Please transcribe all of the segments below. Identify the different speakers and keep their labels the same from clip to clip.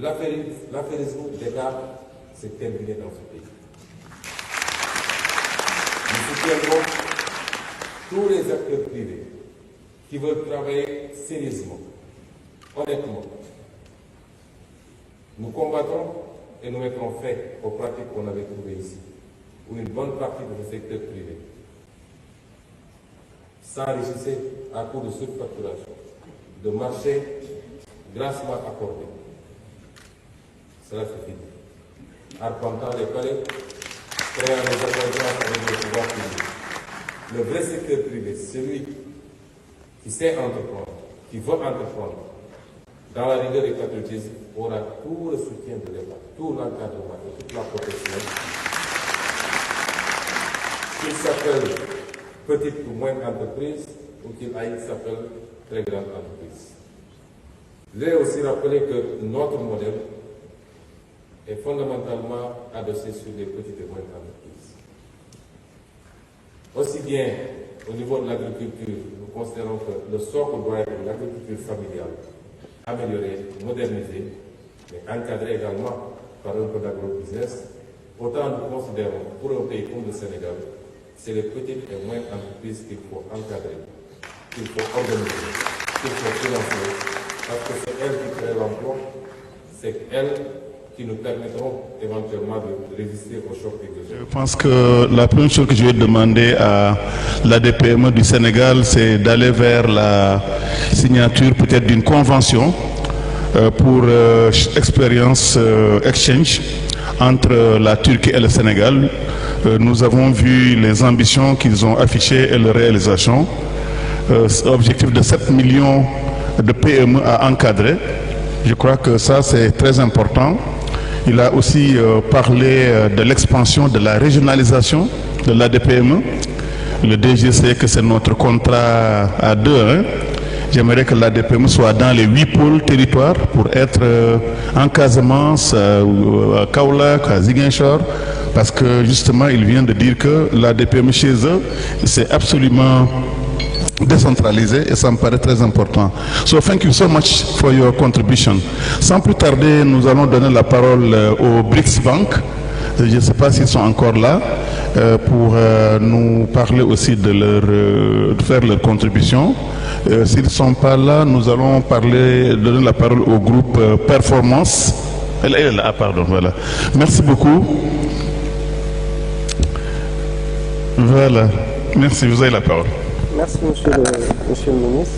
Speaker 1: L'affairisme d'État s'est terminé dans ce pays. Nous soutiendrons tous les acteurs privés qui veulent travailler sérieusement, honnêtement. Nous combattrons et nous mettrons fin aux pratiques qu'on avait trouvées ici, où une bonne partie de ce secteur privé s'enrichissait à coup de surfacturation, de marchés grassement accordés. Cela se finit. Arpentant les palais, créant des accords avec les pouvoirs publics. Le vrai secteur privé, celui qui sait entreprendre, qui veut entreprendre, dans la rigueur et patriotisme, aura tout le soutien de l'État, tout l'encadrement et toute la protection. Qu'il s'appelle petite ou moindre entreprise, ou qu'il s'appelle très grande entreprise. Je vais aussi rappeler que notre modèle est fondamentalement adossé sur les petites et moyennes entreprises. Aussi bien au niveau de l'agriculture, nous considérons que le socle doit être l'agriculture familiale, améliorée, modernisée, mais encadrée également par un peu d'agro-business. Autant nous considérons, pour un pays comme le Sénégal, c'est les petites et moyennes entreprises qu'il faut encadrer, qu'il faut organiser, qu'il faut financer, parce que c'est elles qui créent l'emploi, c'est elles qui nous permettront éventuellement de résister au choc exogène. Je
Speaker 2: pense que la première chose que je vais demander à l'ADPME du Sénégal, c'est d'aller vers la signature peut-être d'une convention pour expérience exchange entre la Turquie et le Sénégal. Nous avons vu les ambitions qu'ils ont affichées et leur réalisation. Objectif de 7 millions de PME à encadrer. Je crois que ça c'est très important. Il a aussi parlé de l'expansion de la régionalisation de l'ADPME. Le DG sait que c'est notre contrat à deux. Hein. J'aimerais que l'ADPME soit dans les 8 pôles territoires pour être en Casamance, à Kaolack, à Ziguinchor, parce que justement il vient de dire que l'ADPME chez eux, c'est absolument décentralisé et ça me paraît très important. So thank you so much for your contribution. Sans plus tarder, nous allons donner la parole au BRICS Bank. Je ne sais pas s'ils sont encore là pour nous parler aussi de faire leur contribution. S'ils ne sont pas là, nous allons donner la parole au groupe Performance. Elle est là, pardon, voilà. Merci beaucoup. Voilà. Merci, vous avez la parole.
Speaker 3: Merci, monsieur le ministre.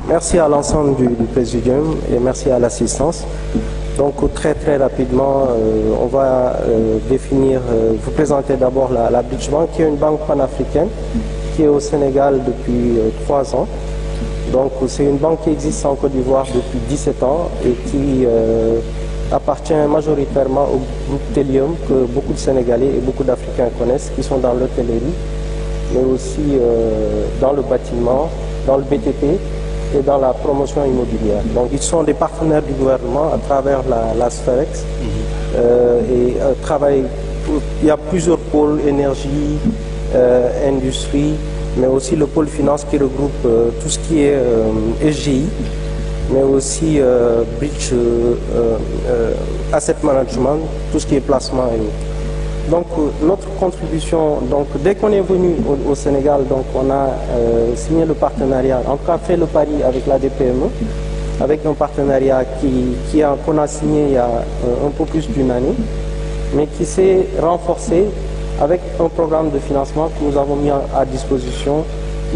Speaker 3: Merci à l'ensemble du Présidium et merci à l'assistance. Donc, très rapidement, on va vous présenter d'abord la BRICS Bank, qui est une banque panafricaine, qui est au Sénégal depuis 3 ans. Donc, c'est une banque qui existe en Côte d'Ivoire depuis 17 ans et qui appartient majoritairement au groupe Telium, que beaucoup de Sénégalais et beaucoup d'Africains connaissent, qui sont dans l'hôtellerie, mais aussi dans le bâtiment, dans le BTP et dans la promotion immobilière. Donc ils sont des partenaires du gouvernement à travers la Sferex il y a plusieurs pôles, énergie, industrie, mais aussi le pôle finance qui regroupe tout ce qui est SGI, mais aussi bridge, asset management, tout ce qui est placement et autres. Donc notre contribution, dès qu'on est venu au Sénégal, on a signé le partenariat, en tout cas fait le pari avec l'ADPME, avec un partenariat qu'on a signé il y a un peu plus d'1 année, mais qui s'est renforcé avec un programme de financement que nous avons mis à disposition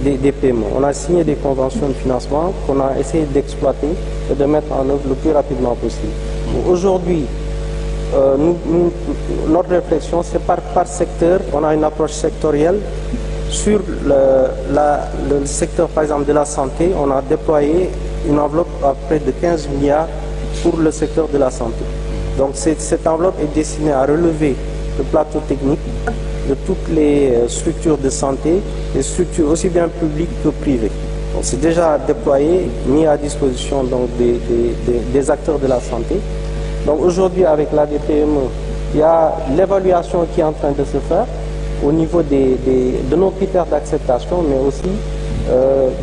Speaker 3: des PME. On a signé des conventions de financement qu'on a essayé d'exploiter et de mettre en œuvre le plus rapidement possible. Aujourd'hui, notre réflexion, c'est par secteur. On a une approche sectorielle. Sur le secteur, par exemple, de la santé, on a déployé une enveloppe à près de 15 milliards pour le secteur de la santé. Donc cette enveloppe est destinée à relever le plateau technique de toutes les structures de santé, les structures aussi bien publiques que privées. C'est déjà déployé, mis à disposition donc, des acteurs de la santé. Donc aujourd'hui, avec l'ADPME, il y a l'évaluation qui est en train de se faire au niveau de nos critères d'acceptation, mais aussi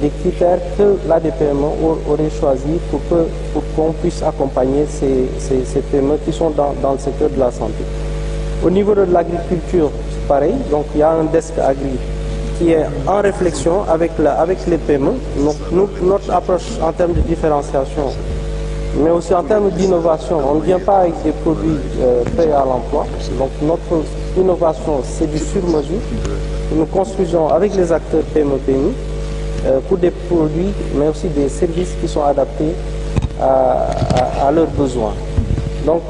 Speaker 3: des critères que l'ADPME aurait choisi pour qu'on puisse accompagner ces PME qui sont dans le secteur de la santé. Au niveau de l'agriculture, c'est pareil, donc il y a un desk agri qui est en réflexion avec les PME. Donc notre approche en termes de différenciation, mais aussi en termes d'innovation, on ne vient pas avec des produits prêts à l'emploi. Donc notre innovation, c'est du sur-mesure. Nous construisons avec les acteurs PME-PMI pour des produits, mais aussi des services qui sont adaptés à leurs besoins. Donc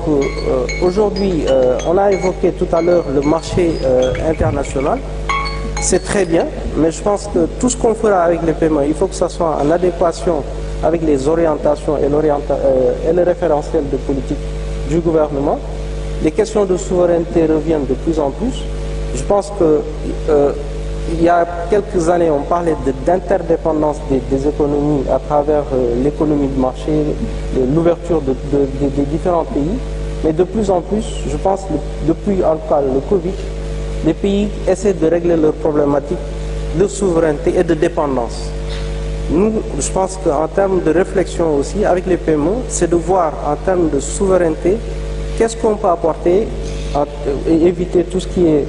Speaker 3: aujourd'hui, on a évoqué tout à l'heure le marché international. C'est très bien, mais je pense que tout ce qu'on fera avec les PME, il faut que ça soit en adéquation avec les orientations et le référentiel de politique du gouvernement. Les questions de souveraineté reviennent de plus en plus. Je pense que il y a quelques années, on parlait d'interdépendance des économies à travers l'économie de marché, l'ouverture des différents pays. Mais de plus en plus, je pense, depuis en tout cas le Covid, les pays essaient de régler leurs problématiques de souveraineté et de dépendance. Nous, je pense qu'en termes de réflexion aussi, avec les PME, c'est de voir en termes de souveraineté, qu'est-ce qu'on peut apporter et éviter tout ce qui est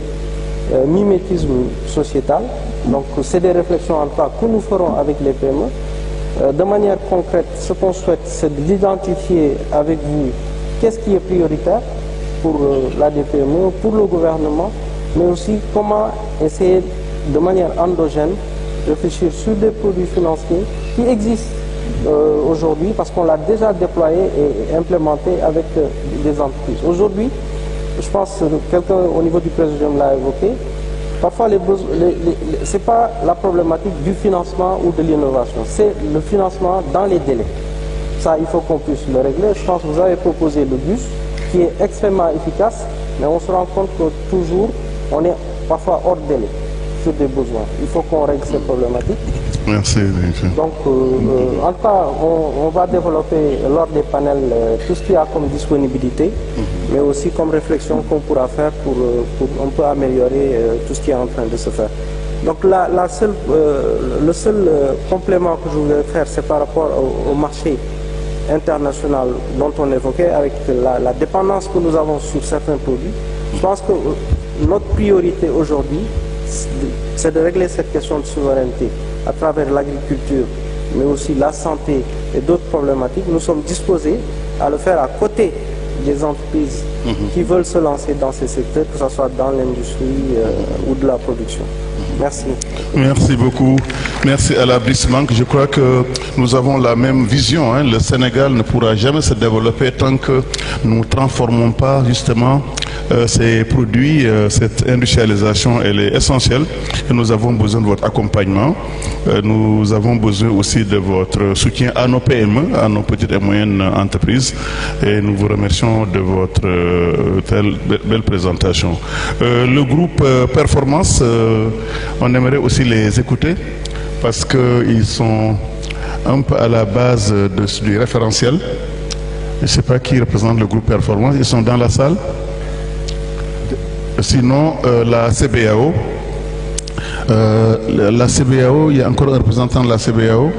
Speaker 3: mimétisme sociétal. Donc c'est des réflexions en tout cas que nous ferons avec les PME. De manière concrète, ce qu'on souhaite, c'est d'identifier avec vous qu'est-ce qui est prioritaire pour l'ADPME, pour le gouvernement, mais aussi comment essayer de manière endogène réfléchir sur des produits financiers qui existent aujourd'hui parce qu'on l'a déjà déployé et implémenté avec des entreprises. Aujourd'hui, je pense que quelqu'un au niveau du président l'a évoqué, parfois ce n'est pas la problématique du financement ou de l'innovation, c'est le financement dans les délais. Ça, il faut qu'on puisse le régler. Je pense que vous avez proposé le BUS qui est extrêmement efficace, mais on se rend compte que toujours, on est parfois hors délai sur des besoins. Il faut qu'on règle ces problématiques.
Speaker 2: Merci.
Speaker 3: Donc, en tout cas, on va développer lors des panels tout ce qu'il y a comme disponibilité, mais aussi comme réflexion qu'on pourra faire pour on peut améliorer tout ce qui est en train de se faire. Donc, le seul complément que je voulais faire, c'est par rapport au marché international dont on évoquait, avec la dépendance que nous avons sur certains produits. Je pense que notre priorité aujourd'hui, c'est de régler cette question de souveraineté à travers l'agriculture, mais aussi la santé et d'autres problématiques. Nous sommes disposés à le faire à côté des entreprises qui veulent se lancer dans ces secteurs, que ce soit dans l'industrie ou de la production. Merci.
Speaker 2: Merci beaucoup. Merci à la BRICSBank. Je crois que nous avons la même vision. Le Sénégal ne pourra jamais se développer tant que nous ne transformons pas justement ces produits. Cette industrialisation, elle est essentielle et nous avons besoin de votre accompagnement. Nous avons besoin aussi de votre soutien à nos PME, à nos petites et moyennes entreprises, et nous vous remercions de votre belle présentation. Le groupe Performance, on aimerait aussi les écouter parce qu'ils sont un peu à la base du référentiel. Je ne sais pas qui représente le groupe Performance, ils sont dans la salle. Sinon, la CBAO. La CBAO, il y a encore un représentant de la CBAO.